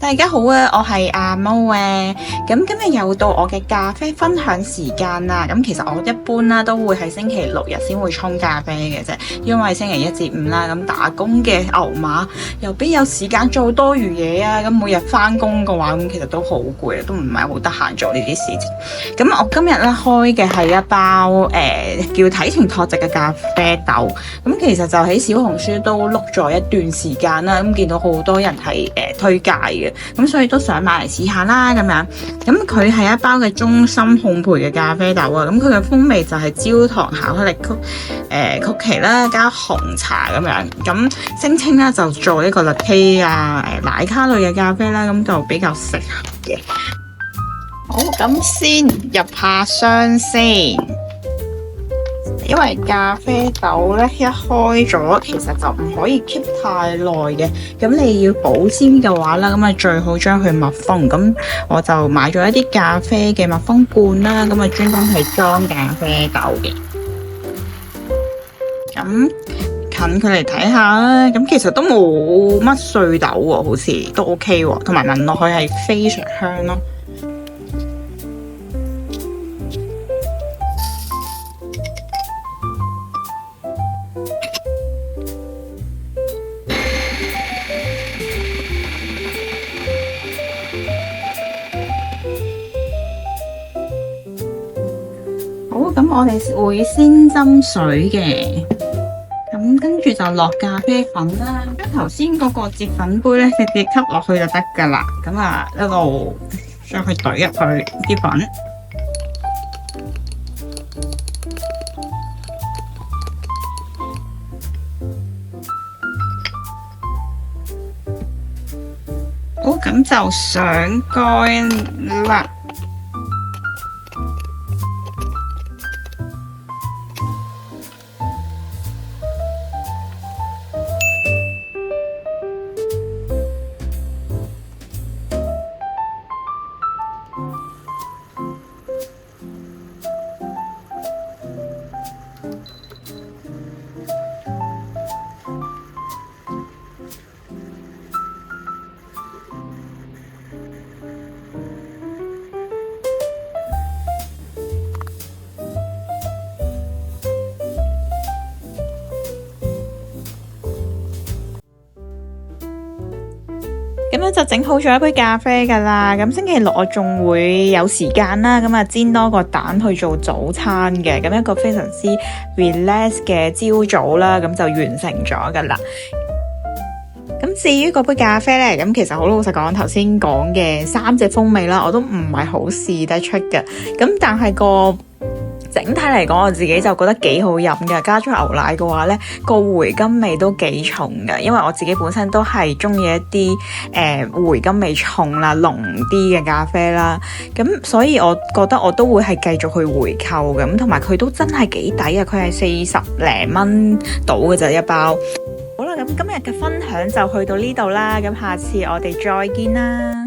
大家好啊，我係阿毛啊。咁今日又到我嘅咖啡分享時間啦。咁其實我一般啦都會喺星期六日先會沖咖啡嘅啫，因為星期一至五啦，咁打工嘅牛馬又邊有時間做多餘嘢啊？咁每日翻工嘅話，咁其實都好攰啊，都唔係好得閒做呢啲事情。咁我今日咧開嘅係一包叫體情托直嘅咖啡豆。咁其實就喺小紅書都碌咗一段時間啦，咁見到好多人係推介嘅。咁所以都想買嚟試下啦，咁樣。咁佢係一包嘅中心烘焙嘅咖啡豆啊，咁佢嘅風味就係焦糖巧克力曲奇啦，加紅茶咁樣。咁聲稱咧就做呢個 latte 啊，奶卡類嘅咖啡啦，咁就比較適合嘅。好，咁先入下箱先。因為咖啡豆咧一開咗，其實就唔可以 keep 太耐嘅。咁你要保鮮嘅話啦，咁啊最好將佢密封。咁我就買咗一啲咖啡嘅密封罐啦，咁啊專登係裝咖啡豆嘅。咁近佢嚟睇下啦，咁其實都冇乜碎豆喎，好似都 OK 喎，同埋聞落去係非常香咯。好，咁我哋會先斟水嘅，咁跟住就落咖啡粉啦。咁頭先嗰個接粉杯咧，直接吸落去就得噶啦。咁啊，一路將佢懟入去啲粉。好，咁就上蓋啦。咁樣就整好咗一杯咖啡噶啦。咁星期六我仲會有時間啦，咁啊煎多個蛋去做早餐嘅。咁一個非常之 relax 嘅朝早啦，咁就完成咗噶啦。咁至於嗰杯咖啡呢，咁其實好老實講，頭先講嘅3隻風味啦，我都唔係好試得出嘅。咁但係整體嚟講，我自己就覺得幾好飲嘅。加咗牛奶嘅話呢，個回甘味都幾重嘅。因為我自己本身都係中意一啲回甘味重啦、濃啲嘅咖啡啦。咁所以我覺得我都會係繼續去回購嘅。咁同埋佢都真係幾抵啊！佢係40零蚊到嘅啫一包。好啦，咁今日嘅分享就去到呢度啦。咁下次我哋再見啦。